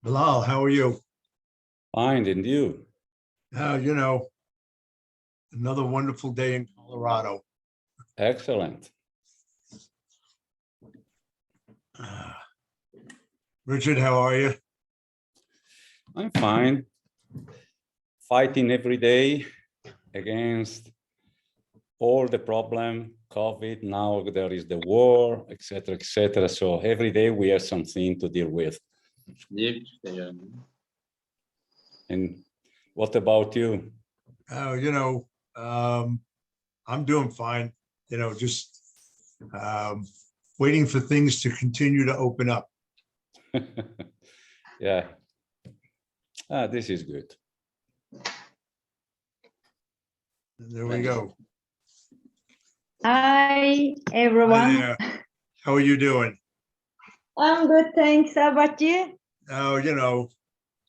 Bilal, how are you? Fine, and you? You know, another wonderful day in Colorado. Excellent. Uh, Richard, how are you? I'm fine. Fighting every day against all the problem, COVID, now there is the war, etc., etc. So every day we have something to deal with. And what about you? I'm doing fine. Just waiting for things to continue to open up. Yeah. This is good. There we go. Hi, everyone. Hi there. How are you doing? I'm good, thanks. How about you?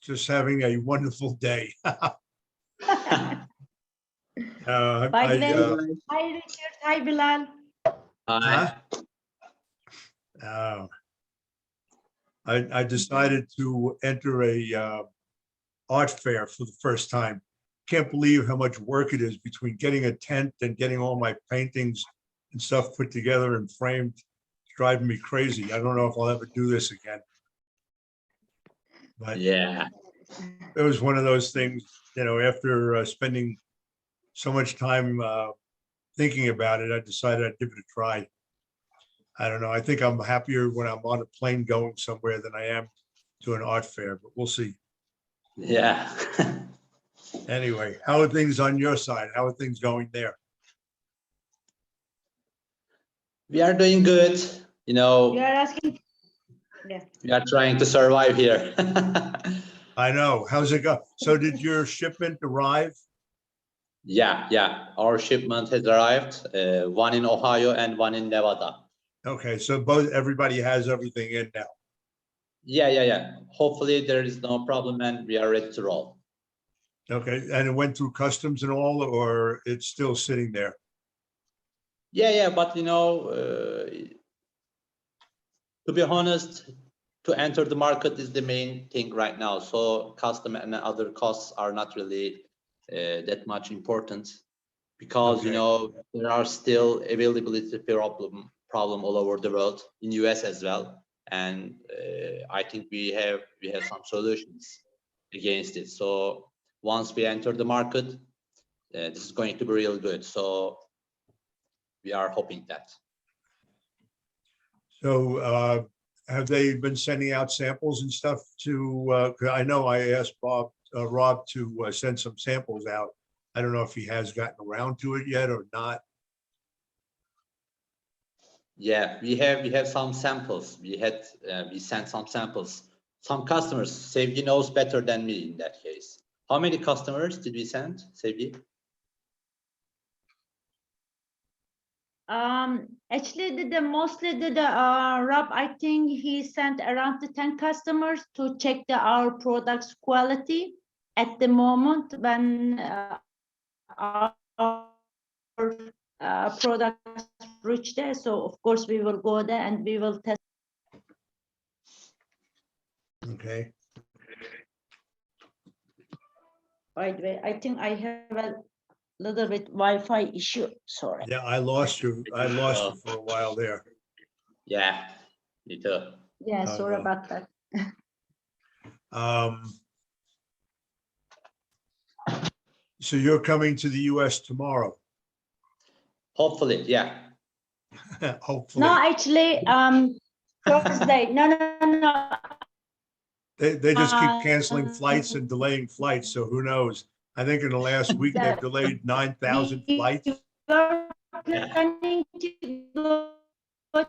Just having a wonderful day. By the way, hi, Richard. Hi, Bilal. Huh? I decided to enter a art fair for the first time. Can't believe how much work it is between getting a tent and getting all my paintings and stuff put together and framed. It's driving me crazy. I don't know if I'll ever do this again. But yeah, it was one of those things, after spending so much time thinking about it, I decided I'd give it a try. I don't know. I think I'm happier when I'm on a plane going somewhere than I am to an art fair, but we'll see. yeah. Anyway, how are things on your side? How are things going there? We are doing good. You are asking. Yeah. We are trying to survive here. I know. How's it go? So did your shipment arrive? Yeah. Our shipment has arrived. One in Ohio and one in Nevada. Okay, so everybody has everything in now. Yeah. Hopefully there is no problem and we are ready to roll. Okay, and it went through customs and all, or it's still sitting there? Yeah, but to be honest, to enter the market is the main thing right now. So custom and other costs are not really that much important because, Okay. there are still availability problem all over the world, in US as well. And I think we have some solutions against it. So once we enter the market, this is going to be real good. So we are hoping that. So have they been sending out samples and stuff to, 'cause I know I asked Rob to send some samples out. I don't know if he has gotten around to it yet or not. Yeah, we have some samples. We sent some samples. Some customers, Sevgi knows better than me in that case. How many customers did we send, Sevgi? Actually, mostly Rob, I think he sent around 10 customers to check our products quality at the moment when our products reach there. So of course we will go there and we will test. Okay. By the way, I think I have a little bit Wi-Fi issue. Sorry. Yeah, I lost you. I lost you for a while there. Yeah, me too. Yeah, sorry about that. So you're coming to the US tomorrow? Hopefully, yeah. Hopefully. No, actually, Thursday. No. They just keep canceling flights and delaying flights, so who knows? I think in the last week they've delayed 9,000 flights. We were planning to go to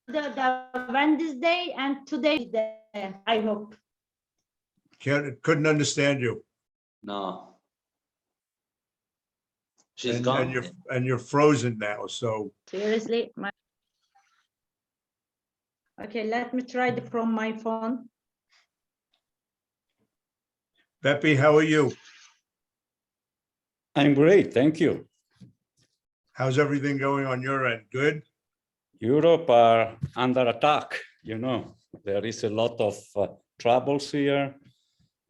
the Wednesday and today, I hope. Couldn't understand you. No. She's gone. And you're frozen now, so. Seriously, okay, let me try it from my phone. Beppy, how are you? I'm great, thank you. How's everything going on your end? Good? Europe are under attack, There is a lot of troubles here.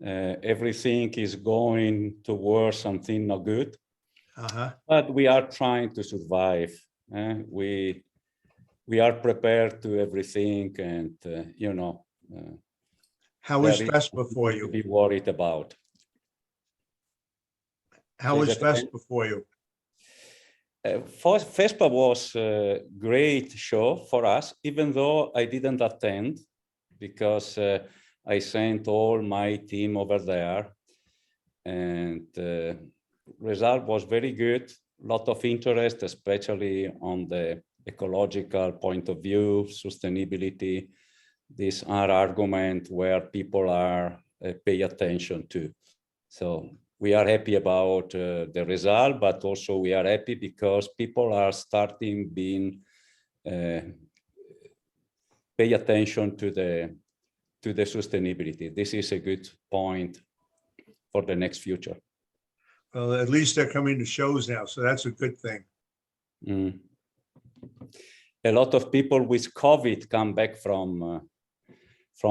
Everything is going towards something not good, but we are trying to survive. We are prepared to everything, and you know. How was there is Vespa nothing for to you? be worried about. How Say was that again? Vespa for you? Vespa was a great show for us, even though I didn't attend because I sent all my team over there, and result was very good. Lot of interest, especially on the ecological point of view, sustainability. These are arguments where people are pay attention to. So we are happy about the result, but also we are happy because people are starting being pay attention to the sustainability. This is a good point for the next future. Well, at least they're coming to shows now, so that's a good thing. Mm. A lot of people with COVID come back from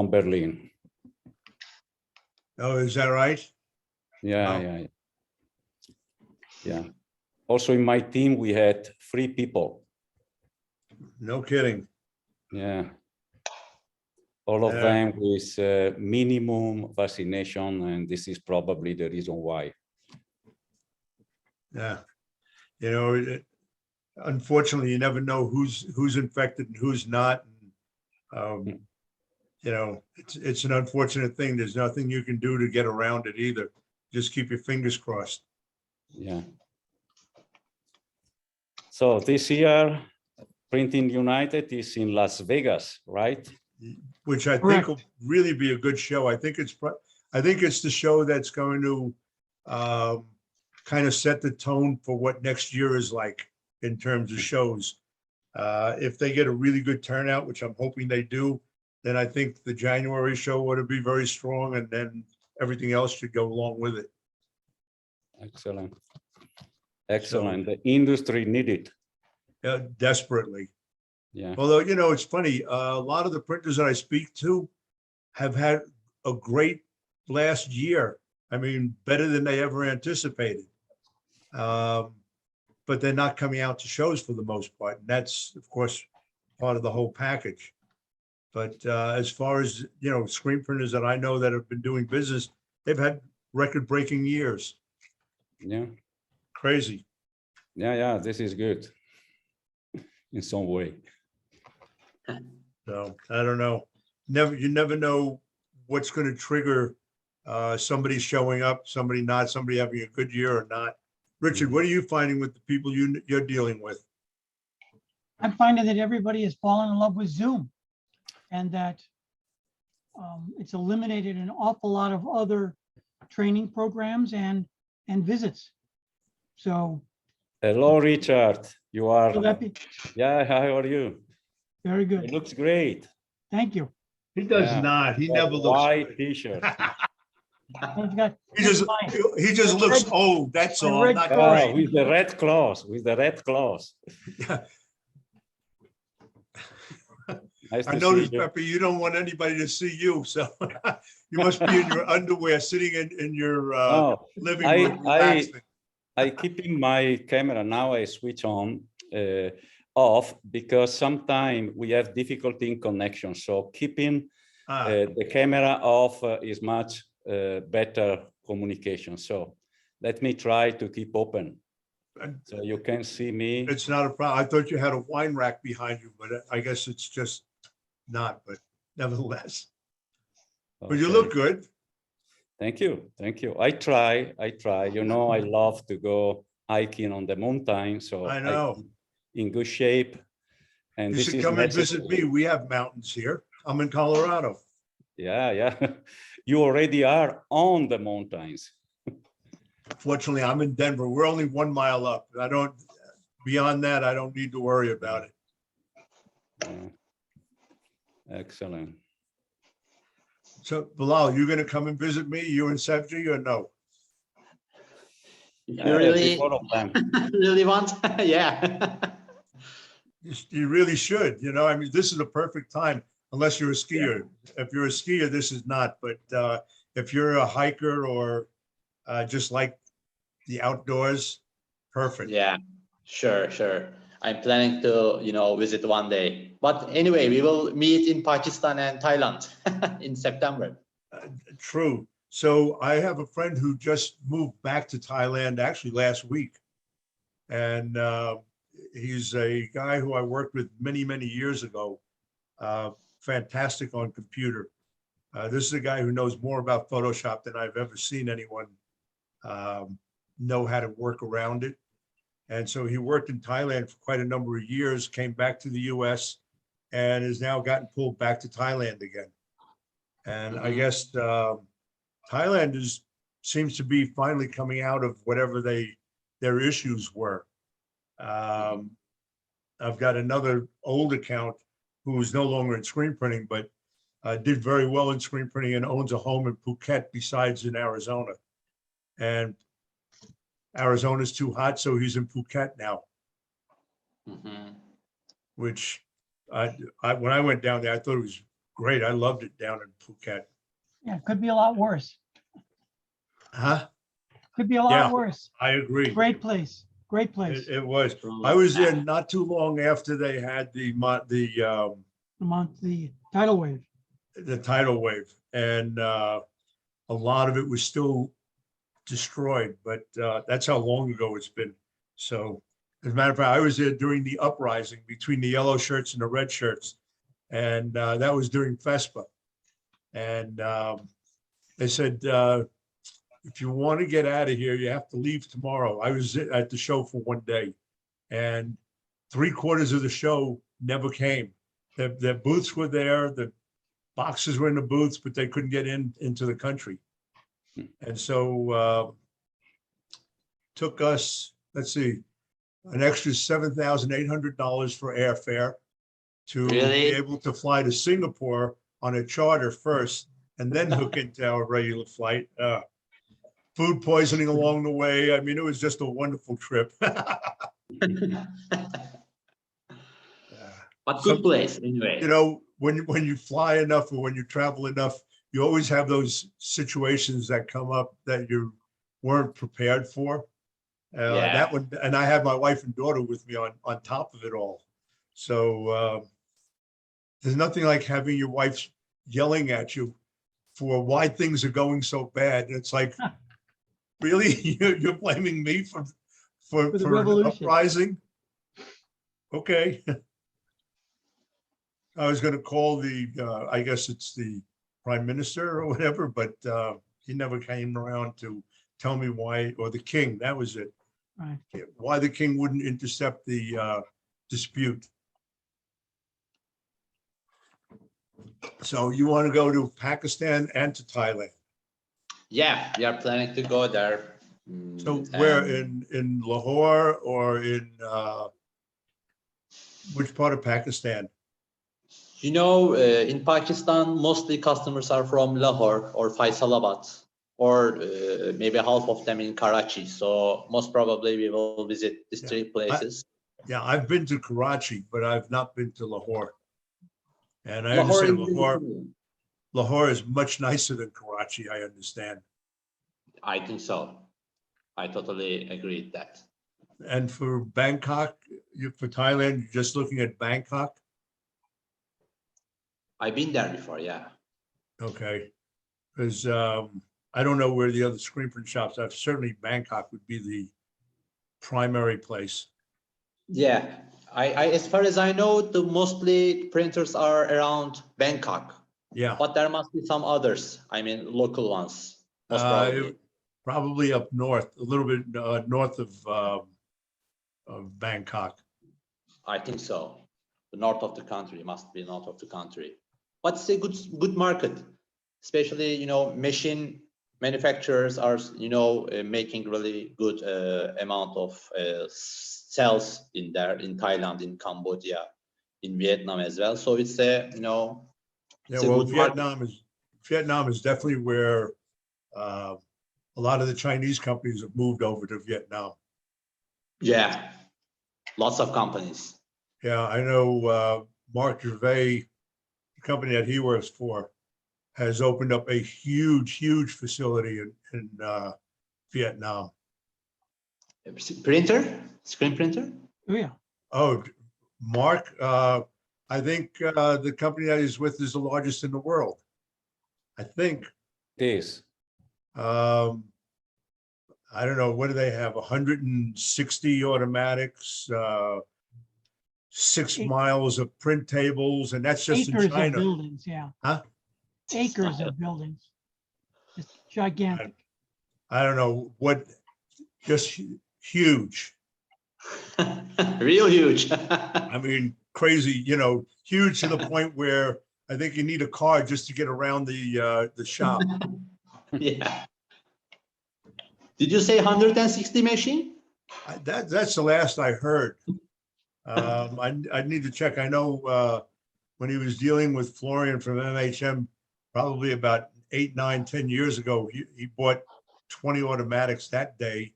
Berlin. Oh, is that right? Yeah, Wow. yeah. Also in my team, we had 3 people. No kidding. Yeah. All of Yeah. them with minimum vaccination, and this is probably the reason why. Yeah. You know, unfortunately, you never know who's infected and who's not. You know, it's an unfortunate thing. There's nothing you can do to get around it either. Just keep your fingers crossed. Yeah. So this year, Printing United is in Las Vegas, right? Which I think Correct. will really be a good show. I think it's the show that's going to kind of set the tone for what next year is like in terms of shows. If they get a really good turnout, which I'm hoping they do, then I think the January show ought to be very strong, and then everything else should go along with it. Excellent. Excellent. The industry need it. Desperately. Yeah. Although, you know, it's funny, a lot of the printers that I speak to have had a great last year. I mean, better than they ever anticipated. But they're not coming out to shows for the most part. And that's, of course, part of the whole package. But as far as, you know, screen printers that I know that have been doing business, they've had record-breaking years. Yeah. Crazy. Yeah. This is good in some way. So I don't know. You never know what's going to trigger somebody showing up, somebody not, somebody having a good year or not. Richard, what are you finding with the people you're dealing with? I'm finding that everybody has fallen in love with Zoom, and that it's eliminated an awful lot of other training programs and visits. So, Hello, Richard. You are. so that be Yeah. How are you? very It good. looks great. Thank you. He does Yeah. not. He never looks White good. T-shirt. I've got He just looks old. That's my all. red Not cross. great. With the red claws. With the red claws. Nice I to noticed, see you. Pepe, you don't want anybody to see you, so you must be in your underwear, sitting in your No, living room, I relaxing. keeping my camera now. I switch on off because sometimes we have difficulty in connection. So keeping the camera off is much better communication. So let me try to keep open so you can see me. It's not a problem. I thought you had a wine rack behind you, but I guess it's just not, but nevertheless. But you Okay. look good. Thank you. Thank you. I try. You know, I love to go hiking on the mountain. So I know. keep in good shape. And You this should is come and visit necessary. me. We have mountains here. I'm in Colorado. Yeah. You already are on the mountains. Fortunately, I'm in Denver. We're only 1 mile up. Beyond that, I don't need to worry about it. Yeah. Excellent. So Bilal, you going to come and visit me? You and Sevgi or no? You Yeah, really, before of them. really want? Yeah. You really should. You know, I mean, this is a perfect time. unless you're a skier. If you're a skier, this is not, but if you're a hiker or just like the outdoors, perfect. Yeah, sure, sure. I'm planning to, visit one day. But anyway, we will meet in Pakistan and Thailand in September. True. So I have a friend who just moved back to Thailand actually last week. And he's a guy who I worked with many, many years ago. Fantastic on computer. This is a guy who knows more about Photoshop than I've ever seen anyone know how to work around it. And so he worked in Thailand for quite a number of years, came back to the US, and has now gotten pulled back to Thailand again. And I guess Thailand seems to be finally coming out of whatever their issues were. I've got another old account who is no longer in screen printing, but did very well in screen printing and owns a home in Phuket besides in Arizona. And Arizona's too hot, so he's in Phuket now, which when I went down there, I thought it was great. I loved it down in Phuket. Yeah, it could be a lot worse. Huh? Could be a lot Yeah. worse. I agree. Great place. Great place. It was. I was there not too long after they had the Tidal wave. the tidal wave, and a lot of it was still destroyed, but that's how long ago it's been. So as a matter of fact, I was there during the uprising between the yellow shirts and the red shirts, and that was during FESPA. And they said, if you want to get out of here, you have to leave tomorrow. I was at the show for one day, and 3/4 of the show never came. Their booths were there, the boxes were in the booths, but they couldn't get into the country. And so took us, let's see, an extra $7,800 for airfare to be able to fly to Singapore on a charter first, and then hook into our regular flight. Food poisoning along the way. I mean, it was just a wonderful trip. But good place anyway. You know, when you fly enough or when you travel enough, you always have those situations that come up that you weren't prepared for. That one, and I had my wife and daughter with me on top of it all. So there's nothing like having your wife yelling at you for why things are going so bad. It's like, really, you're blaming me for an uprising? Okay. I was going to call I guess it's the prime minister or whatever, but he never came around to tell me why, or the king, that was it. Right. Why the king wouldn't intercept the dispute. So you want to go to Pakistan and to Thailand? Yeah, we are planning to go there. So where, in Lahore or in which part of Pakistan? In Pakistan, mostly customers are from Lahore or Faisalabad, or maybe half of them in Karachi. So most probably we will visit these three places. Yeah, I've been to Karachi, but I've not been to Lahore. And I understand Lahore is much nicer than Karachi, I understand. I think so. I totally agree with that. And for Bangkok, for Thailand, you're just looking at Bangkok? I've been there before, yeah. Okay. Because I don't know where the other screen print shops are. Certainly Bangkok would be the primary place. Yeah, I as far as I know, the mostly printers are around Bangkok. Yeah. But there must be some others. I mean, local ones. Most probably. Probably up north, a little bit north of Bangkok. I think so. The north of the country must be north of the country. But it's a good market, especially machine manufacturers are making really good amount of sales in there, in Thailand, in Cambodia, in Vietnam as well. So it's a Yeah, well, Vietnam is definitely where a lot of the Chinese companies have moved over to Vietnam. Yeah, lots of companies. Yeah, I know Mark Gervais the company that he works for, has opened up a huge facility in Vietnam. Printer, screen printer. Oh, yeah. Oh, Mark, I think the company that he's with is the largest in the world. I think. It is. I don't know, what do they have? 160 automatics, 6 Eight- miles of print tables, and that's just in Acres of China. buildings, yeah. Huh? Acres of buildings. It's gigantic. I don't know what, just huge. Real huge. I mean, crazy, huge to the point where I think you need a car just to get around the shop. Yeah. Did you say 160 machine? That's the last I heard. I need to check. I know when he was dealing with Florian from MHM, probably about 8, 9, 10 years ago, he bought 20 automatics that day,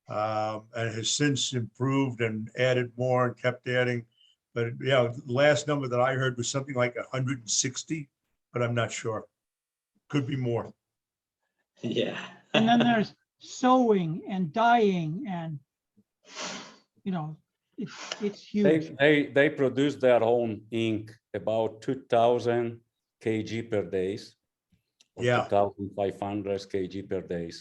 and has since improved and added more and kept adding. But yeah, the last number that I heard was something like 160, but I'm not sure. Could be more. Yeah. And then there's sewing and dyeing and, it's huge. They produce their own ink, about 2,000 kg per day. Yeah. 2,500 kg per day.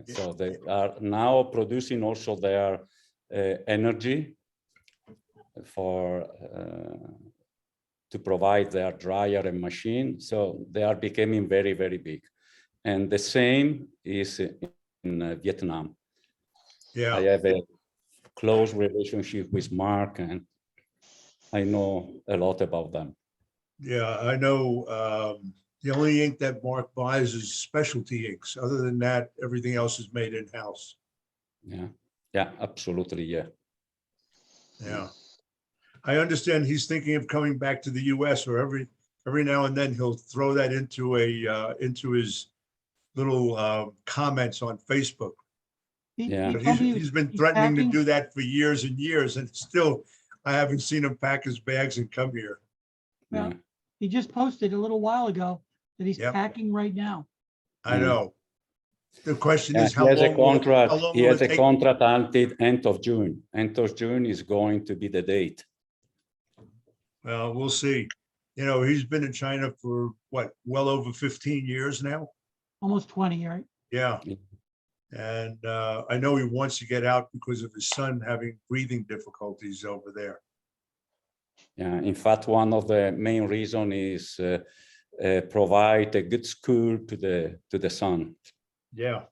So they are now producing also their energy for to provide their dryer and machine. So they are becoming very big. And the same is in Vietnam. Yeah. I have a close relationship with Mark, and I know a lot about them. Yeah, I know. The only ink that Mark buys is specialty inks. Other than that, everything else is made in-house. Yeah, absolutely, yeah. Yeah. I understand he's thinking of coming back to the US, or every now and then he'll throw that into into his little comments on Facebook. Yeah. But told me he's been he's threatening to packing- do that for years and years, and still I haven't seen him pack his bags and come here. Well, Yeah. he just posted a little while ago that he's Yep. packing right now. I know. The question Yeah, is, he has a contract. how long He will has it a take? contract until end of June. End of June is going to be the date. Well, we'll see. He's been in China for what, well over 15 years now? Almost 20, right? Yeah. Yeah. And I know he wants to get out because of his son having breathing difficulties over there. Yeah, in fact, one of the main reason is provide a good school to the son. Yeah.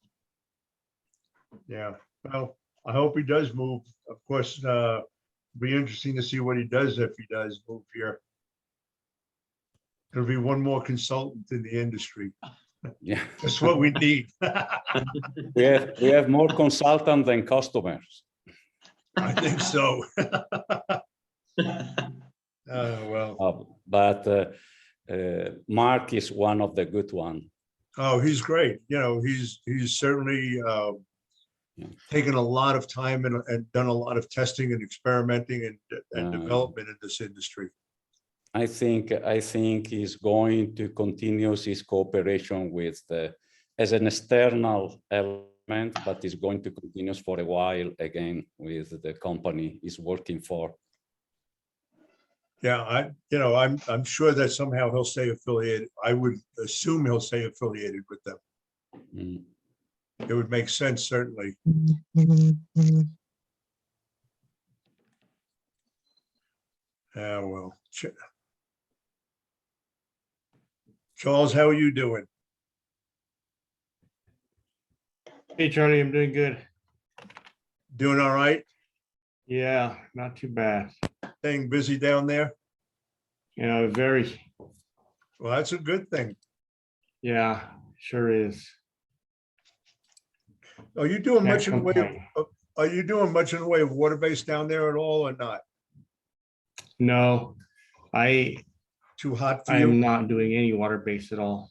Yeah. Well, I hope he does move. Of course, be interesting to see what he does if he does move here. There'll be one more consultant in the industry. Yeah, That's what we need. we have more consultants than customers. I think so. Well, But Mark is one of the good one. oh, he's great. He's certainly taken a lot of time and done a lot of testing and experimenting and development in this industry. I think he's going to continue his cooperation with as an external element, but is going to continue for a while again with the company he's working for. Yeah, I'm sure that somehow he'll stay affiliated. I would assume he'll stay affiliated with them. Mm. It would make sense, certainly. Yeah, well, Charles, how are you doing? Hey, Charlie, I'm doing good. Doing all right? Yeah, not too bad. Staying busy down there? Very, Well, that's a good thing. yeah, sure is. Are you doing Can't much in the way complain. of, are you doing much in the way of water base down there at all or not? No, I Too hot for am you? not doing any water based at all.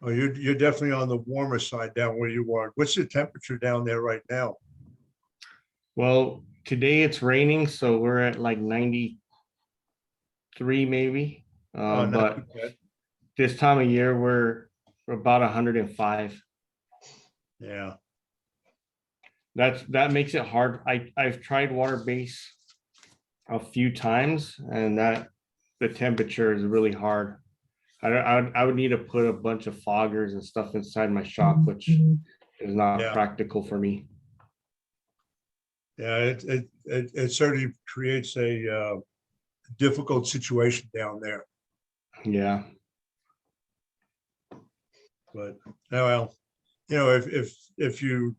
Oh, you're definitely on the warmer side down where you are. What's the temperature down there right now? Well, today it's raining, so we're at like 93 maybe. Oh, not But too bad. this time of year, we're about 105. Yeah, That makes it hard. I've tried water base a few times, and that the temperature is really hard. I would need to put a bunch of foggers and stuff inside my shop, which is not Yeah. practical for me. yeah, it certainly creates a difficult situation down there, Yeah. but, oh, well, you know, if you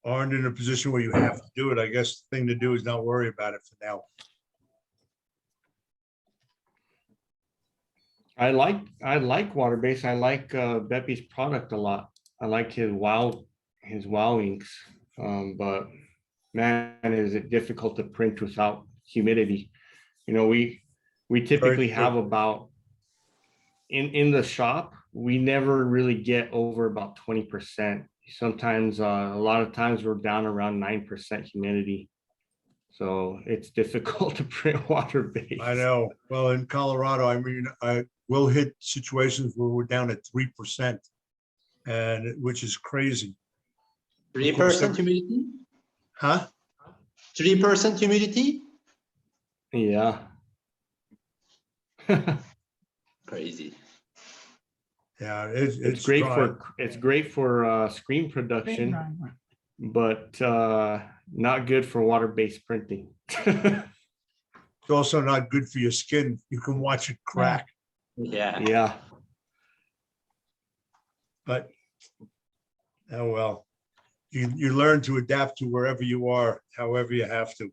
aren't in a position where you have to do it, I guess the thing to do is not worry about it for now. I like water base. I like Beppy's product a lot. I like his wow inks. But man, is it difficult to print without humidity. You know, we typically true. have about in the shop, we never really get over about 20%. Sometimes a lot of times we're down around 9% humidity. So it's difficult to print water base. I know. Well, in Colorado, I mean, I will hit situations where we're down at 3%, and which is crazy. 3% humidity? Huh? 3% humidity? Yeah. Crazy. Yeah, It's great dry. for screen production, but not good for water-based printing. It's also not good for your skin. You can watch it crack, Yeah. Yeah. but oh well. You learn to adapt to wherever you are, however you have to.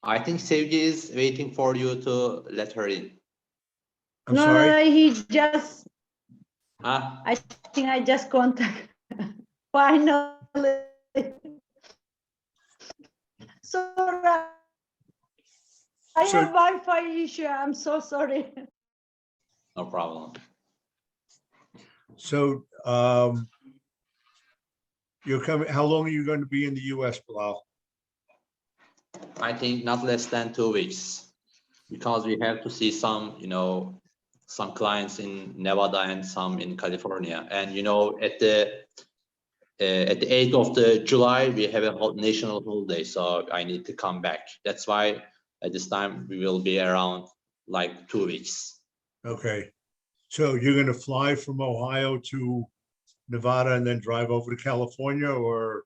I think Sevgi is waiting for you to let her in. I'm No, sorry. he just, Huh? I think I just contact finally. Sorry, I So- have Wi-Fi issue. I'm so sorry. No problem. So, you're coming, how long are you going to be in the US, Bilal? I think not less than 2 weeks, because we have to see some, some clients in Nevada and some in California. And, at the 8th of the July, we have a national holiday, so I need to come back. That's why at this time we will be around like 2 weeks. Okay. So you're going to fly from Ohio to Nevada and then drive over to California, or?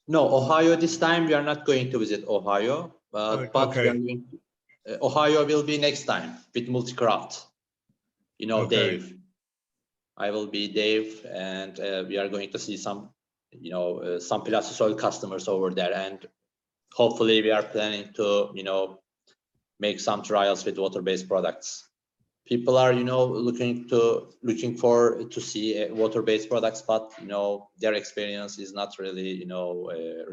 No, Ohio this time we are not going to visit Ohio, but we are Okay. going to, Ohio will be next time with Multicraft. Okay. Dave. I will be Dave, and we are going to see some, some Plastisol customers over there, and hopefully we are planning to, make some trials with water-based products. People are, looking to see water-based products, but their experience is not really,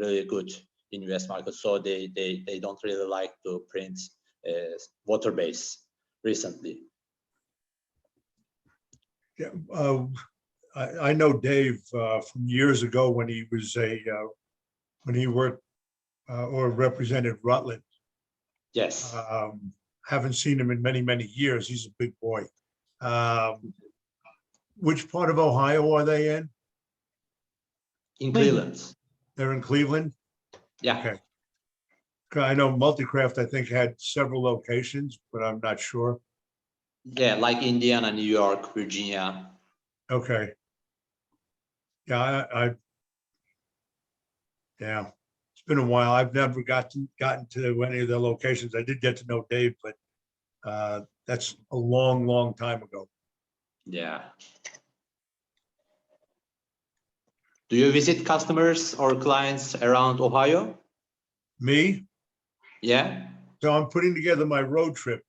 really good in US market, so they don't really like to print water-based recently. Yeah, I know Dave from years ago when he was when he worked or represented Rutland. Yes. Haven't seen him in many, many years. He's a big boy. Which part of Ohio are they in? In Cleveland. They're in Cleveland? Yeah. Okay. I know Multicraft, I think, had several locations, but I'm not sure. Yeah, like Indiana, New York, Virginia. Okay. Yeah, yeah, it's been a while. I've never gotten to any of the locations. I did get to know Dave, but that's a long, long time ago. Yeah. Do you visit customers or clients around Ohio? Me? Yeah. So I'm putting together my road trip,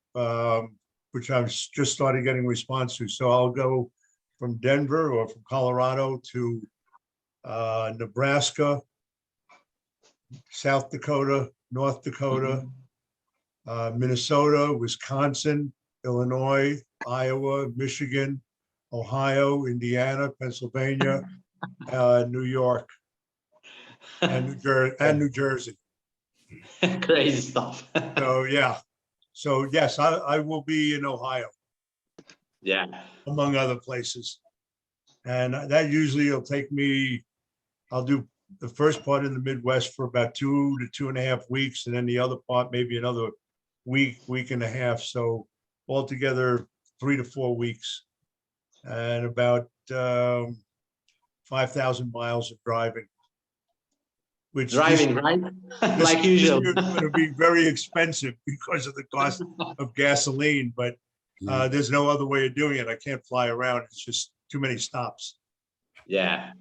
which I've just started getting response to. So I'll go from Denver or from Colorado to Nebraska, South Dakota, North Dakota, Minnesota, Wisconsin, Illinois, Iowa, Michigan, Ohio, Indiana, Pennsylvania, New York, and New Jersey. Crazy stuff. So, yeah. So yes, I will be in Ohio, Yeah. among other places. And that usually will take me, I'll do the first part in the Midwest for about 2 to 2.5 weeks, and then the other part, maybe another week, week and a half. So altogether, 3 to 4 weeks and about 5,000 miles of driving. Which Driving, right? this Like usual. year is going to be very expensive because of the cost of gasoline, but there's no other way of doing it. I can't fly around. It's just too many stops. Yeah.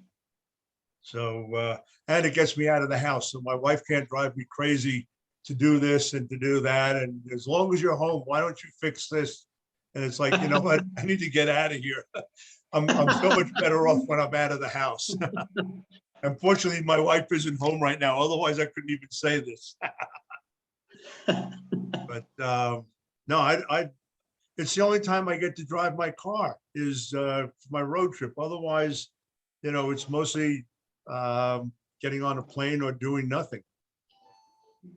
So, and it gets me out of the house. So my wife can't drive me crazy to do this and to do that. And as long as you're home, why don't you fix this? And it's like, you know what? I need to get out of here. I'm so much better off when I'm out of the house. Unfortunately, my wife isn't home right now. Otherwise, I couldn't even say this. But no, it's the only time I get to drive my car is for my road trip. Otherwise, you know, it's mostly getting on a plane or doing nothing.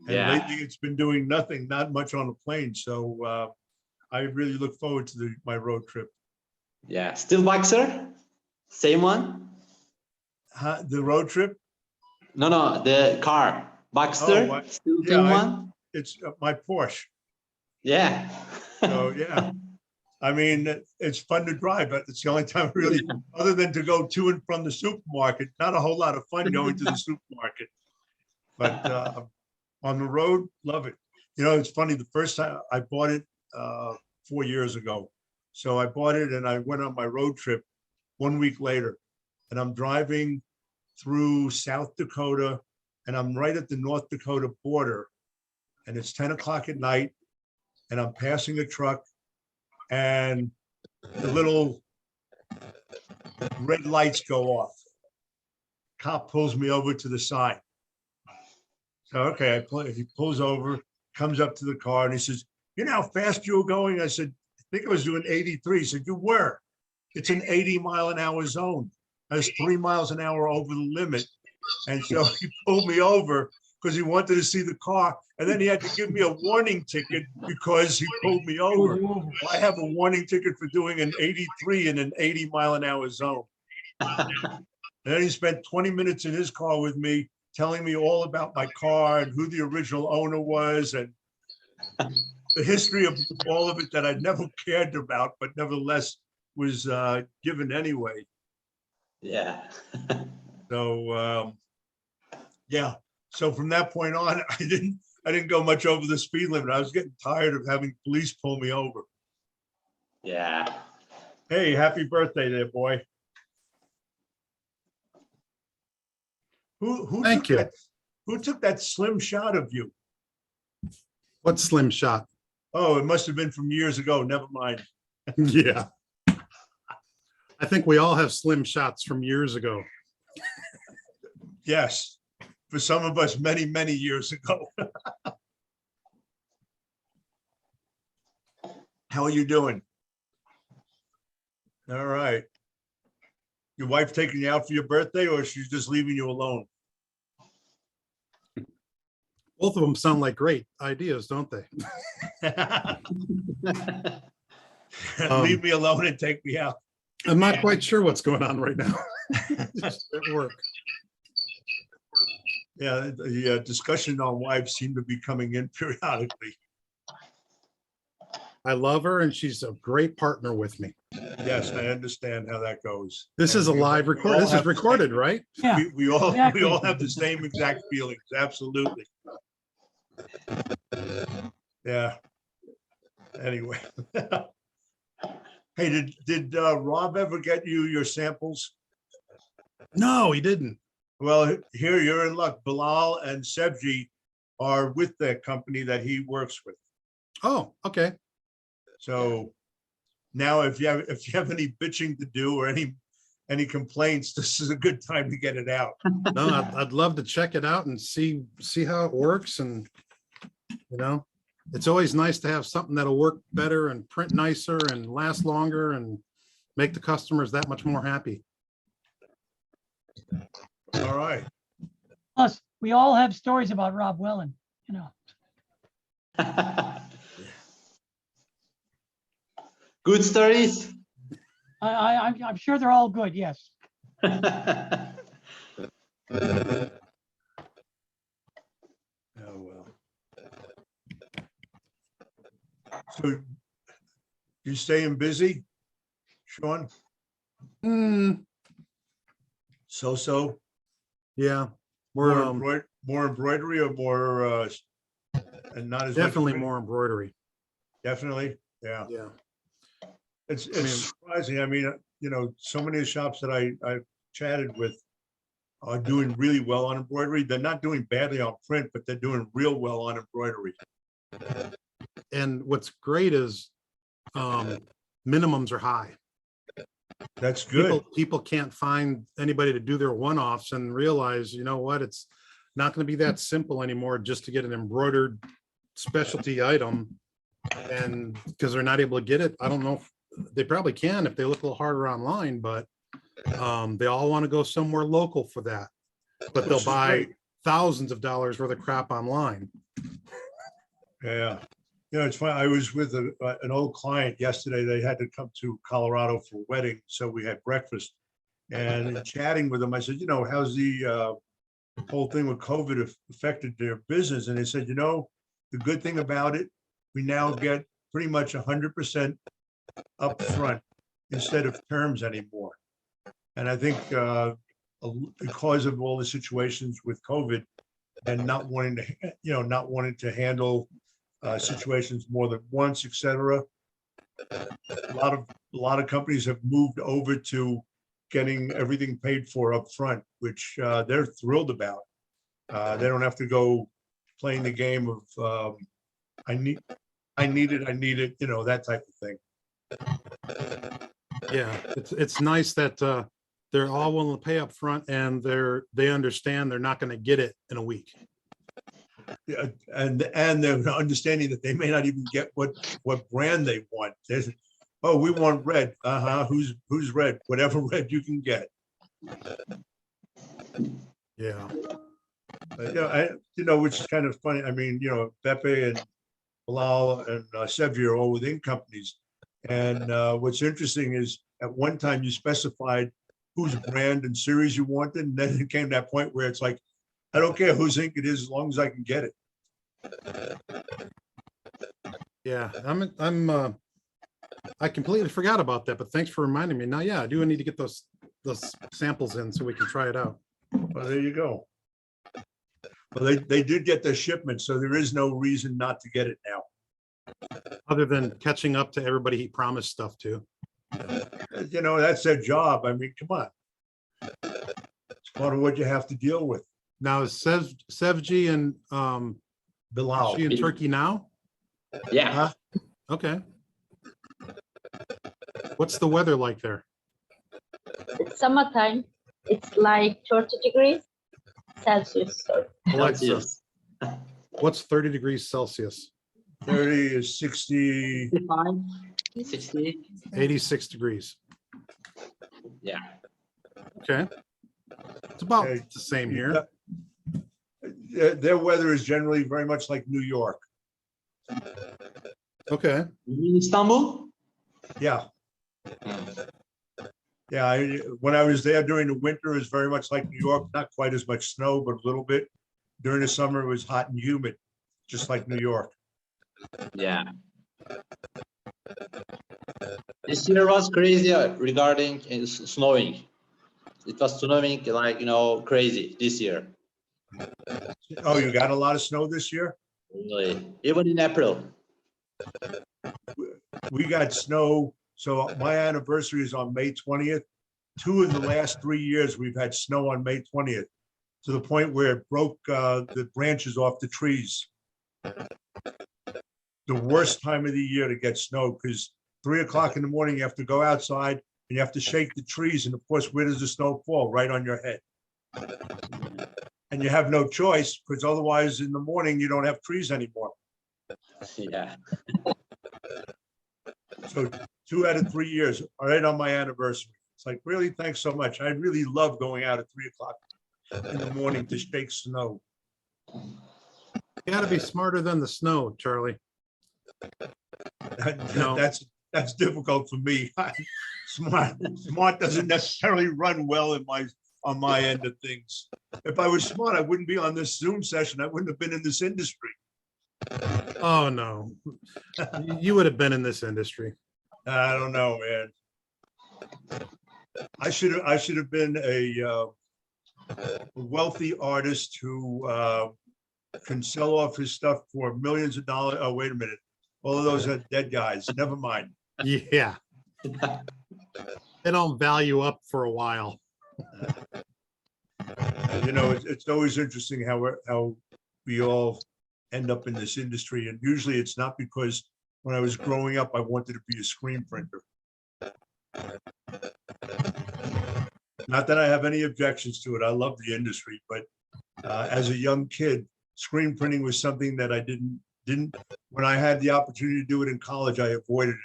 And Yeah. lately it's been doing nothing, not much on a plane. So I really look forward to my road trip. Yeah. Still Boxer? Same one? The road trip? No, the car. Boxster? Oh, Still yeah, same one? It's my Porsche. Yeah. So yeah, I mean, it's fun to drive, but it's the only time really, other than to go to and from the supermarket, not a whole lot of fun going to the supermarket. But on the road, love it. You know, it's funny, the first time I bought it 4 years ago. So I bought it and I went on my road trip 1 week later, and I'm driving through South Dakota, and I'm right at the North Dakota border, and it's 10 o'clock at night, and I'm passing a truck, and the little red lights go off. Cop pulls me over to the side. So, okay, he pulls over, comes up to the car, and he says, "You know how fast you were going?" I said, "I think I was doing 83. He said, "You were. It's an 80-mile-an-hour zone. I was 3 miles an hour over the limit." And so he pulled me over because he wanted to see the car. And then he had to give me a warning ticket because he pulled me over. Well, I have a warning ticket for doing an 83 in an 80-mile-an-hour zone. And then he spent 20 minutes in his car with me, telling me all about my car and who the original owner was and the history of all of it that I'd never cared about, but nevertheless was given anyway. Yeah. So yeah. So from that point on, I didn't go much over the speed limit. I was getting tired of having police pull me over. Yeah. Hey, happy birthday there, boy. Who Thank took you. that, who took that slim shot of you? What slim shot? Oh, it must have been from years ago. Never mind. Yeah. I think we all have slim shots from years ago. Yes, for some of us, many, many years ago. How are you doing? All right. Your wife taking you out for your birthday, or she's just leaving you alone? Both of them sound like great ideas, don't they? Leave me alone and take me out. I'm not quite sure what's going on right now at work. Yeah, the discussion on wives seem to be coming in periodically. I love her and she's a great partner with me. Yes, I understand how that goes. This is a live record. This is recorded, right? Yeah, We all exactly. have the same exact feelings. Absolutely. Yeah. Anyway. Hey, did Rob ever get you your samples? No, he didn't. Well, here you're in luck. Bilal and Sevgi are with that company that he works with. Oh, okay. So now if you have any bitching to do or any complaints, this is a good time to get it out. No, I'd love to check it out and see how it works. And, you know, it's always nice to have something that'll work better and print nicer and last longer. And make the customers that much more happy. All right. Plus, we all have stories about Rob Wellen, you know. Good stories. I'm sure they're all good, yes. Oh, well. So you staying busy, Sean? Hmm, So-so? yeah, we're More embroidery or more, and not as much definitely print? more embroidery. Definitely, yeah. Yeah. It's mean- surprising. I mean, you know, so many of the shops that I've chatted with are doing really well on embroidery. They're not doing badly on print, but they're doing real well on embroidery. And what's great is minimums are high. That's good. People can't find anybody to do their one-offs and realize, you know what, it's not going to be that simple anymore just to get an embroidered specialty item. And because they're not able to get it, I don't know if they probably can if they look a little harder online, but they all want to go somewhere local for that. But they'll Which is buy great. thousands of dollars worth of crap online. Yeah. You know, it's funny. I was with an old client yesterday. They had to come to Colorado for a wedding. So we had breakfast and in chatting with them, I said, you know, how's the whole thing with COVID affected their business? And they said, you know, the good thing about it, we now get pretty much 100% upfront instead of terms anymore. And I think because of all the situations with COVID and not wanting to, you know, not wanting to handle situations more than once, et cetera. A lot of companies have moved over to getting everything paid for up front, which they're thrilled about. They don't have to go playing the game of I need it, you know, that type of thing. Yeah, it's nice that they're all willing to pay up front and they understand they're not going to get it in a week. Yeah, and they're understanding that they may not even get what brand they want. There's, oh, we want red. Who's red? Whatever red you can get. Yeah. You know, which is kind of funny. I mean, you know, Beppe and Bilal and Sevgi are all within companies. And what's interesting is at one time you specified whose brand and series you wanted, and then it came to that point where it's like, I don't care whose ink it is as long as I can get it. Yeah, I completely forgot about that, but thanks for reminding me. Now, yeah, I do need to get those samples in so we can try it out. Well, there you go. Well, they did get their shipment, so there is no reason not to get it now. Other than catching up to everybody he promised stuff to. You know, that's their job. I mean, come on. It's part of what you have to deal with. Now, is Sevgi and is Bilal. she in Turkey now? Yeah. Huh? Okay. What's the weather like there? It's summertime. It's like 30 degrees Celsius. Sorry. Alexa, Celsius. what's 30 degrees Celsius? 30 is 60. 60. 86 degrees. Yeah. Okay. It's about Okay. the same here. Their weather is generally very much like New York. Okay. You mean Istanbul? Yeah. Yeah, when I was there during the winter, it was very much like New York, not quite as much snow, but a little bit. During the summer, it was hot and humid, just like New York. Yeah. This year was crazy regarding snowing. It was snowing like, you know, crazy this year. Oh, you got a lot of snow this year? Really. Even in April. We got snow. So my anniversary is on May 20th. 2 of the last 3 years, we've had snow on May 20th to the point where it broke the branches off the trees. The worst time of the year to get snow because 3 o'clock in the morning, you have to go outside and you have to shake the trees. And of course, where does the snow fall? Right on your head. And you have no choice because otherwise in the morning, you don't have trees anymore. Yeah. 2 out of 3 years, right on my anniversary. It's like, really, thanks so much. I really love going out at 3 o'clock in the morning to shake snow. You gotta be smarter than the snow, Charlie. No. That's difficult for me. Smart doesn't necessarily run well on my end of things. If I was smart, I wouldn't be on this Zoom session. I wouldn't have been in this industry. Oh, no. You would have been in this industry. I don't know, man. I should have been a wealthy artist who can sell off his stuff for millions of dollars. Oh, wait a minute. All of those are dead guys. Never mind. Yeah. They don't value up for a while. You know, it's always interesting how we all end up in this industry. And usually it's not because when I was growing up, I wanted to be a screen printer. Not that I have any objections to it. I love the industry, but as a young kid, screen printing was something that I didn't, when I had the opportunity to do it in college, I avoided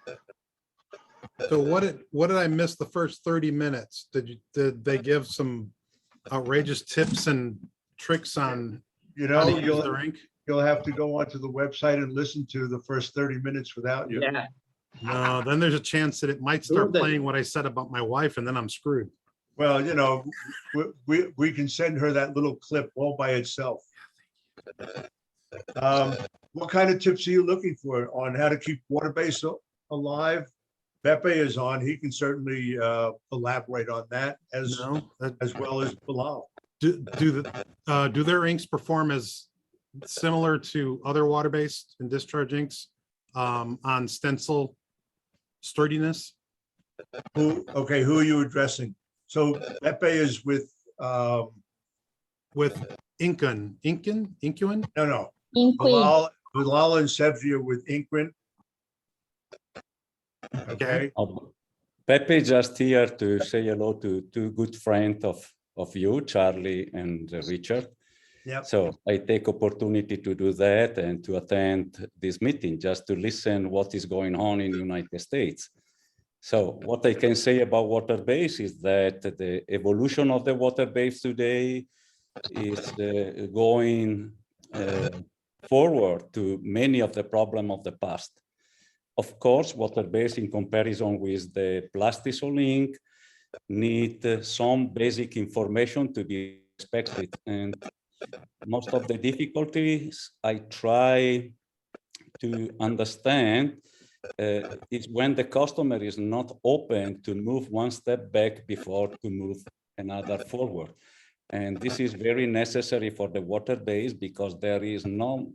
it. So what did I miss the first 30 minutes? Did they give some outrageous tips and tricks on You how know, to use their ink? you'll have to go onto the website and listen to the first 30 minutes without you. Yeah. No, then there's a chance that it might start Sure they- playing what I said about my wife, and then I'm screwed. Well, you know, we can send her that little clip all by itself. What kind of tips are you looking for on how to keep water base alive? Beppe is on. He can certainly elaborate on that as No, well as Bilal. do their inks perform as similar to other water-based and discharge inks on stencil sturdiness? Who are you addressing? So Beppe is with Inkuin? no. Inkuin. Bilal and Sevgi are with Inkuin. Okay. Pepe just here to say hello to two good friends of you, Charlie and Richard. Yep. So I take opportunity to do that and to attend this meeting, just to listen what is going on in the United States. So what I can say about water base is that the evolution of the water base today is going forward to many of the problems of the past. Of course, water base in comparison with the plastisol ink need some basic information to be expected. And most of the difficulties I try to understand is when the customer is not open to move one step back before to move another forward. And this is very necessary for the water base because there is no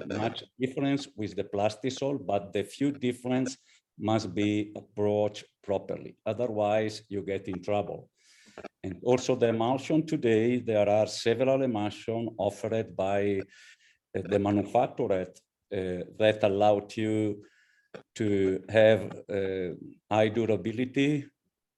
much difference with the plastisol, but the few difference must be approached properly. Otherwise, you get in trouble. And also the emulsion today, there are several emulsion offered by the manufacturer that allowed you to have high durability,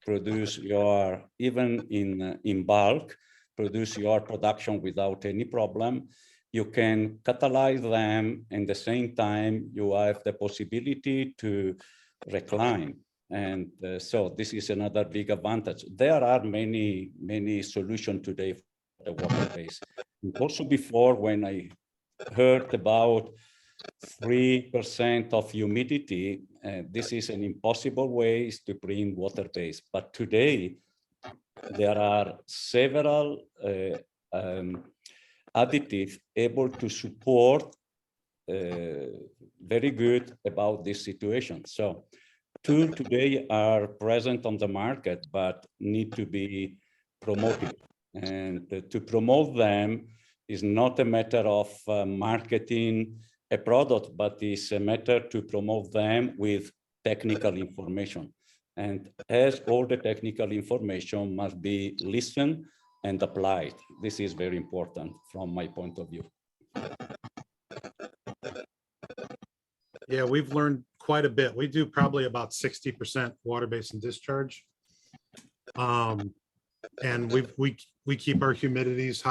produce your, even in bulk, produce your production without any problem. You can catalyze them, and at the same time, you have the possibility to recline. And so this is another big advantage. There are many solutions today for the water base. And also before, when I heard about 3% of humidity, this is an impossible way to bring water base. But today, there are several additives able to support very good about this situation. So two today are present on the market, but need to be promoted. And to promote them is not a matter of marketing a product, but is a matter to promote them with technical information. And as all the technical information must be listened and applied. This is very important from my point of view. Yeah, we've learned quite a bit. We do probably about 60% water based and discharge. And we keep our humidities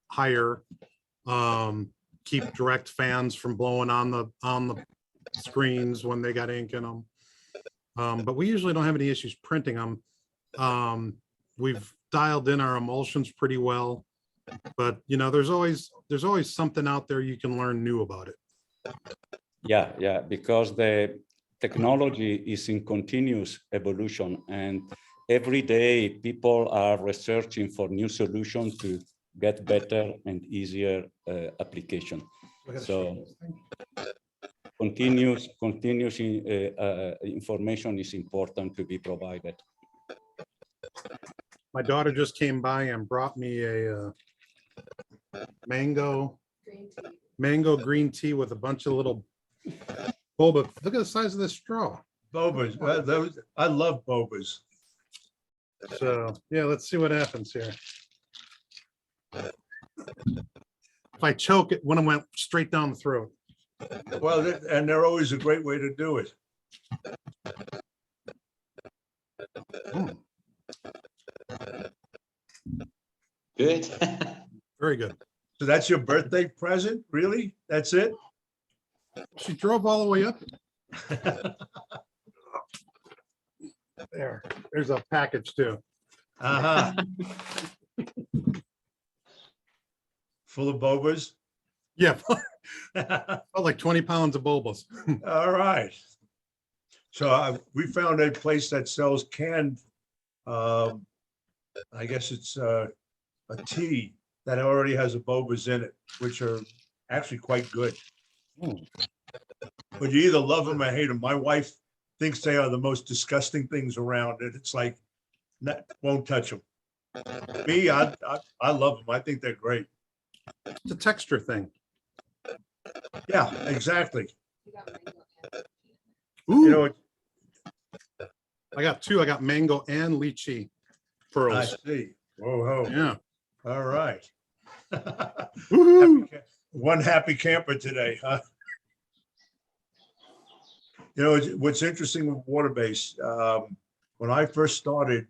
higher. keep direct fans from blowing on the screens when they got ink in them. But we usually don't have any issues printing them. We've dialed in our emulsions pretty well, but you know, there's always something out there you can learn new about it. Yeah, because the technology is in continuous evolution, and every day people are researching for new solutions to get better and easier application. So continuous information is important to be provided. My daughter just came by and brought me a mango green tea with a bunch of little boba. Look at the size of this straw. Bobas, I love bobas. So yeah, let's see what happens here. If I choke it, one went straight down the throat. Well, and they're always a great way to do it. Mm, Good. very good. So that's your birthday present? Really? That's it? She drove all the way up. There's a package too. Uh-huh. Full of bobas? Yeah, felt like 20 pounds of bobas. All right. So we found a place that sells canned, I guess it's a tea that already has a bobas in it, which are actually quite good. But you either love them or hate them. My wife thinks they are the most disgusting things around, and it's like, won't touch them. Me, I love them. I think they're great. It's a texture thing. Yeah, exactly. Ooh, You know, I got two. I got mango and lychee I pearls. see. Whoa, whoa. Yeah. All right. Woohoo. One happy camper today, huh? You know, what's interesting with water-based, when I first started,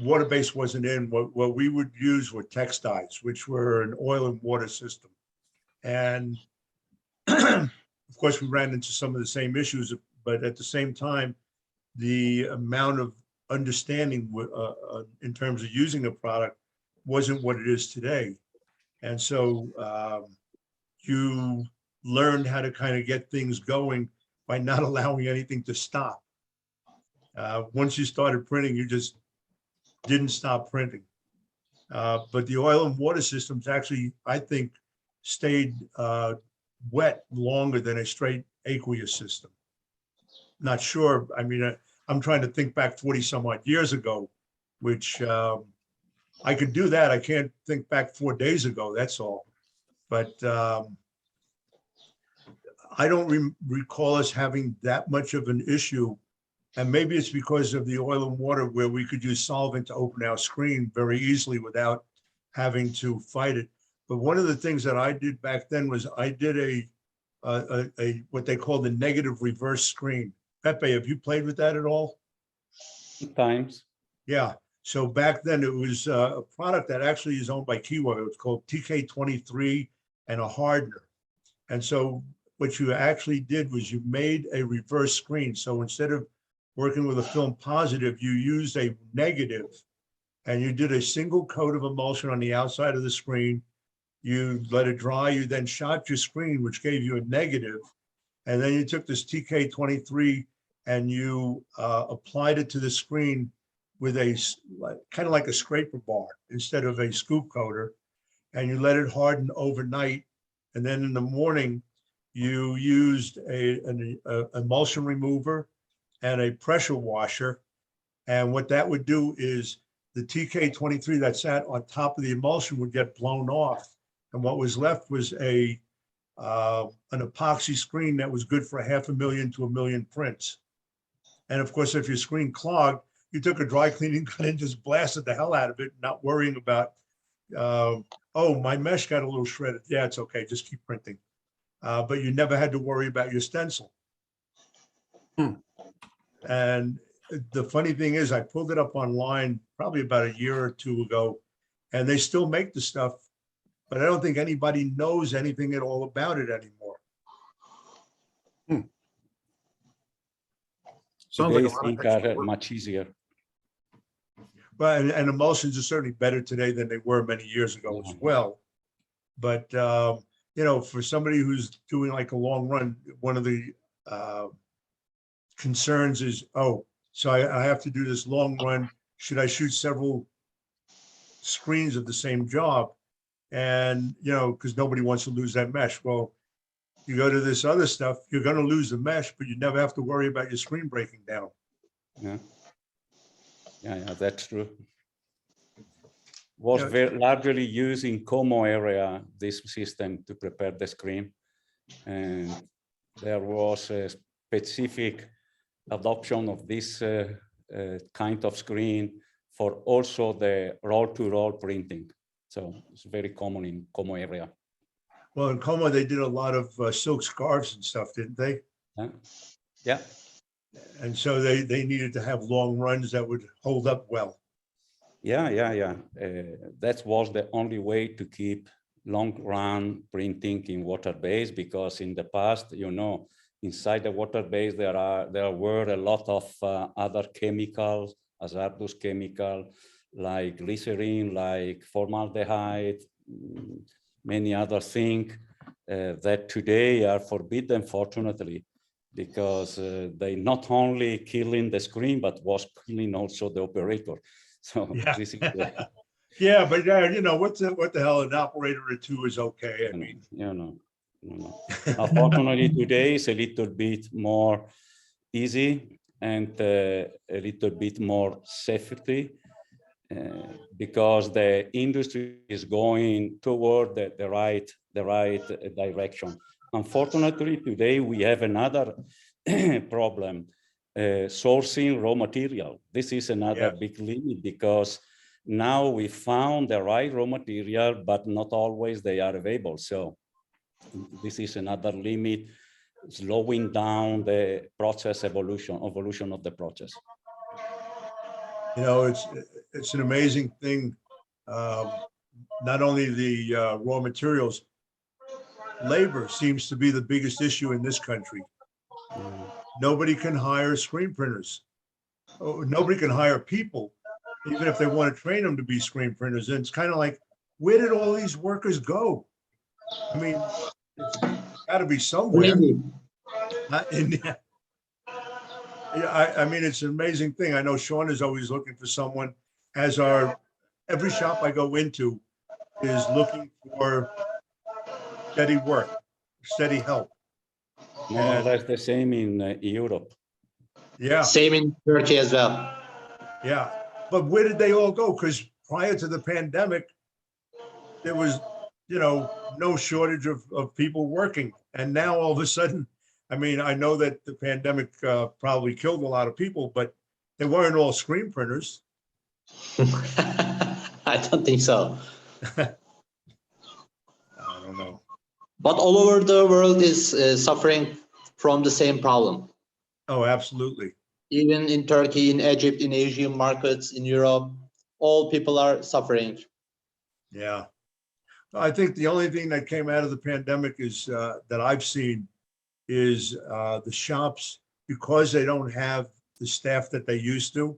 water-based wasn't in. What we would use were textiles, which were an oil and water system. And of course, we ran into some of the same issues, but at the same time, the amount of understanding in terms of using a product wasn't what it is today. And so you learned how to kind of get things going by not allowing anything to stop. Once you started printing, you just didn't stop printing. But the oil and water systems actually, I think, stayed wet longer than a straight aqueous system. Not sure. I mean, I'm trying to think back 40 some odd years ago, which I could do that. I can't think back 4 days ago. That's all. But I don't recall us having that much of an issue. And maybe it's because of the oil and water where we could use solvent to open our screen very easily without having to fight it. But one of the things that I did back then was I did a what they call the negative reverse screen. Pepe, have you played with that at all? Sometimes. Yeah. So back then it was a product that actually is owned by Kiwa. It was called TK23 and a hardener. And so what you actually did was you made a reverse screen. So instead of working with a film positive, you used a negative and you did a single coat of emulsion on the outside of the screen. You let it dry, you then shot your screen, which gave you a negative. And then you took this TK23 and you applied it to the screen with a kind of like a scraper bar instead of a scoop coater. And you let it harden overnight. And then in the morning, you used an emulsion remover and a pressure washer. And what that would do is the TK23 that sat on top of the emulsion would get blown off. And what was left was an epoxy screen that was good for 500,000 to 1 million prints. And of course, if your screen clogged, you took a dry cleaning gun and just blasted the hell out of it, not worrying about, oh, my mesh got a little shredded. Yeah, it's okay, just keep printing. But you never had to worry about your stencil. And the funny thing is, I pulled it up online probably about a year or two ago, and they still make the stuff but I don't think anybody knows anything at all about it anymore. Sounds like a Today's lot of things extra are work. much easier. But, and emulsions are certainly better today than they were many years ago as Yeah. well. But, you know, for somebody who's doing like a long run, one of the concerns is, oh, so I have to do this long run. Should I shoot several screens of the same job? And, you know, because nobody wants to lose that mesh. Well, you go to this other stuff, you're going to lose the mesh, but you never have to worry about your screen breaking down. Yeah, yeah, that's true. Was Yeah. very largely used in Como area, this system to prepare the screen. And there was a specific adoption of this kind of screen for also the roll-to-roll printing. So it's very common in Como area. Well, in Como, they did a lot of silk scarves and stuff, didn't they? Yeah. Yeah. And so they needed to have long runs that would hold up well. Yeah. That was the only way to keep long run printing in water base, because in the past, you know, inside the water base, there were a lot of other chemicals, hazardous chemical, like glycerin, like formaldehyde, many other things that today are forbidden, fortunately, because they not only killing the screen, but was killing also the operator. So Yeah. this is Yeah, but you know, what the hell, an operator or two is okay. I mean, you know. Unfortunately, today is a little bit more easy and a little bit more safety because the industry is going toward the right direction. Unfortunately, today we have another problem, sourcing raw material. This is another big limit because now we found the right raw material, but not always they are available. So this is another limit, slowing down the process evolution of the process. you know, it's an amazing thing. Not only the raw materials, labor seems to be the biggest issue in this country. Nobody can hire screen printers. Oh, nobody can hire people, even if they want to train them to be screen printers. And it's kind of like, where did all these workers go? I mean, it's got to be somewhere. Not in, I mean, it's an amazing thing. I know Sean is always looking for someone, as every shop I go into is looking for steady work, steady help. More or less the same in Europe. Yeah. Same in Turkey as well. Yeah. But where did they all go? Because prior to the pandemic, there was, you know, no shortage of people working. And now all of a sudden, I mean, I know that the pandemic probably killed a lot of people, but they weren't all screen printers. I don't think so. I don't know. But all over the world is suffering from the same problem. Oh, absolutely. Even in Turkey, in Egypt, in Asian markets, in Europe, all people are suffering. Yeah. I think the only thing that came out of the pandemic is that I've seen is the shops, because they don't have the staff that they used to,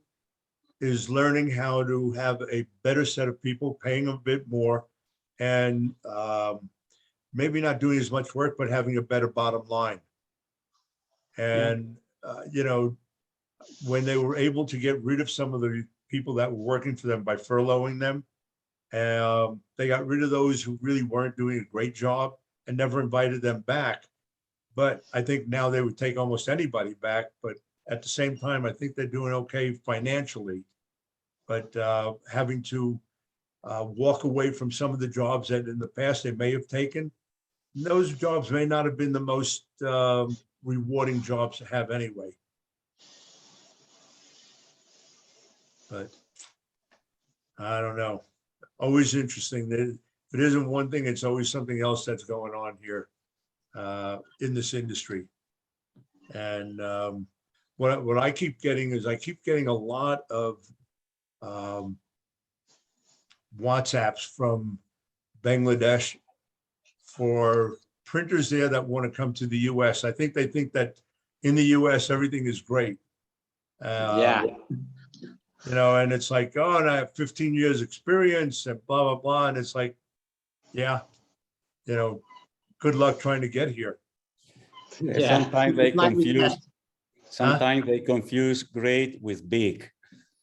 is learning how to have a better set of people, paying them a bit more, and maybe not doing as much work, but having a better bottom line. And, you know, when they were able to get rid of some of the people that were working for them by furloughing them, they got rid of those who really weren't doing a great job and never invited them back. But I think now they would take almost anybody back. But at the same time, I think they're doing okay financially. But having to walk away from some of the jobs that in the past they may have taken, those jobs may not have been the most rewarding jobs to have anyway. But I don't know. Always interesting. If it isn't one thing, it's always something else that's going on here in this industry. And what I keep getting is I keep getting a lot of WhatsApps from Bangladesh for printers there that want to come to the US. I think they think that in the US, everything is great. Yeah. You know, and it's like, oh, and I have 15 years experience and blah, blah, blah. And it's like, yeah, you know, good luck trying to get here. Sometimes they It might be confuse. best. Sometimes they confuse great with big.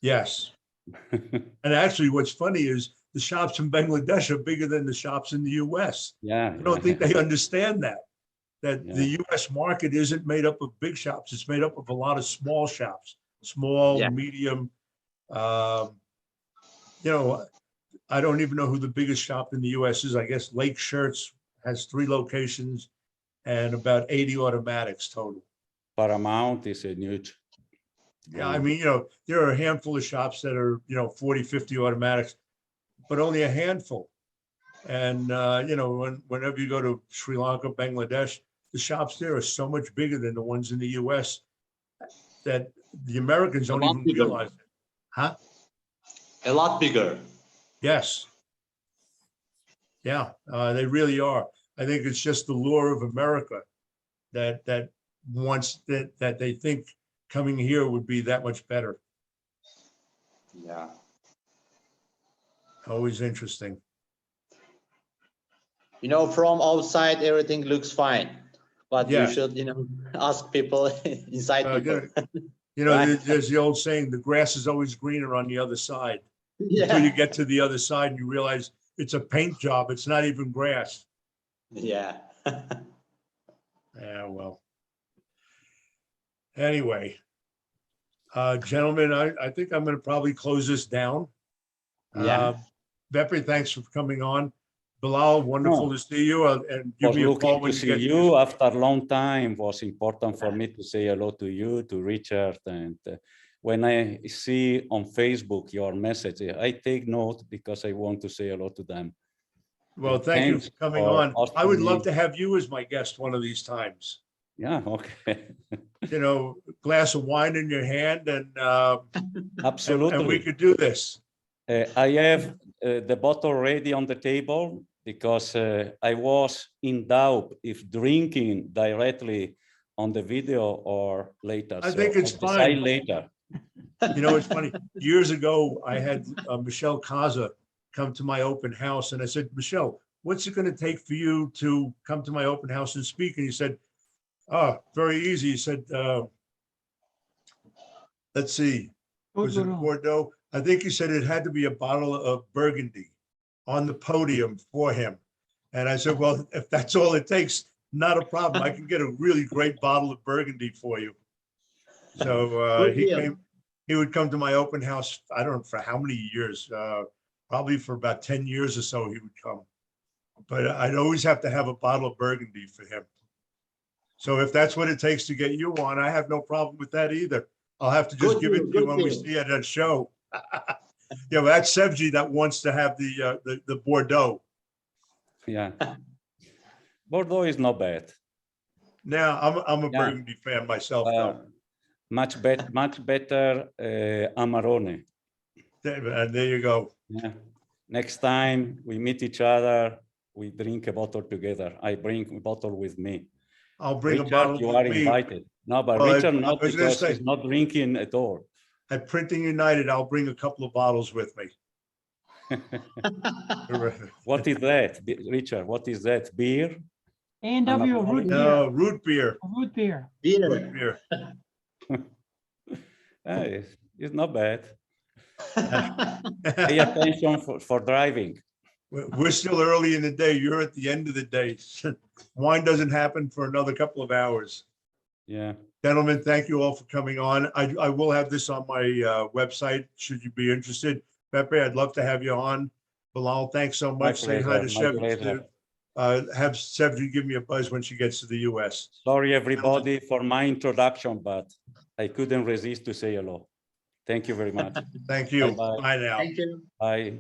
Yes. And actually, what's funny is the shops in Bangladesh are bigger than the shops in the US. Yeah. I don't think they understand that Yeah. the US market isn't made up of big shops. It's made up of a lot of small shops, small, Yeah. medium. You know, I don't even know who the biggest shop in the US is. I guess Lake Shirts has 3 locations and about 80 automatics total. Paramount is a huge. Yeah, I mean, you know, there are a handful of shops that are, you know, 40, 50 automatics, but only a handful. And, you know, whenever you go to Sri Lanka, Bangladesh, the shops there are so much bigger than the ones in the US that the Americans don't lot even bigger. realize it. Huh? A lot bigger. Yes. Yeah, they really are. I think it's just the lure of America that wants that they think coming here would be that much better. Yeah. Always interesting. You know, from outside, everything looks fine, but you Yeah. should, you know, ask people inside people. You know, Right. there's the old saying, the grass is always greener on the other side. Until you get to the other side and you realize it's a paint job. It's not even grass. Yeah. Yeah, well. Anyway, gentlemen, I think I'm going to probably close this down. Yeah. Beppe, thanks for coming on. Bilal, wonderful Oh. to see you, and give Was me a looking call to when you see get. you after a long time. Was important for me to say hello to you, to Richard, and when I see on Facebook your message, I take note because I want to say hello to them. Well, thank you Thanks for coming for on. I would asking love me. to have you as my guest one of these times. Yeah, okay. You know, glass of wine in your hand and Absolutely. we could do this. I have the bottle ready on the table because I was in doubt if drinking directly on the video or later. I think it's decide fine. Later. You know, it's funny. Years ago, I had Michelle Kaza come to my open house and I said, Michelle, what's it going to take for you to come to my open house and speak? And he said, oh, very easy. He said, let's see, was it Bordeaux? I think he said it had to be a bottle of Burgundy on the podium for him. And I said, well, if that's all it takes, not a problem. I can get a really great bottle of Burgundy for you. So he would come to my open house. I don't know for how many years, probably for about 10 years or so he would come. But I'd always have to have a bottle of Burgundy for him. So if that's what it takes to get you on, I have no problem with that either. I'll have to just give it to you when we see it at a show. Yeah, well, that's Sevgi that wants to have the Bordeaux. Yeah. Bordeaux is not bad. Now, I'm a Burgundy fan myself, though. Much better Amarone. There you go. Yeah. Next time we meet each other, we drink a bottle together. I bring a bottle with me. I'll bring Richard, a bottle you with are me. invited. No, but Well, Richard I not was gonna because say- he's not drinking at all. At Printing United, I'll bring a couple of bottles with me. What is that, Richard? What is that? Beer? A&W root beer. No, root beer. Root beer. Root beer. Hey, it's not bad. Pay attention for driving. We're still early in the day. You're at the end of the day. Wine doesn't happen for another couple of hours. Yeah. Gentlemen, thank you all for coming on. I will have this on my website, should you be interested. Beppe, I'd love to have you on. Bilal, thanks so much. Say hi to Sevgi. Have Sevgi give me a buzz when she gets to the US. Sorry, everybody, for my introduction, but I couldn't resist to say hello. Thank you very much. Thank you. Bye-bye. Bye now. Thank you. Bye.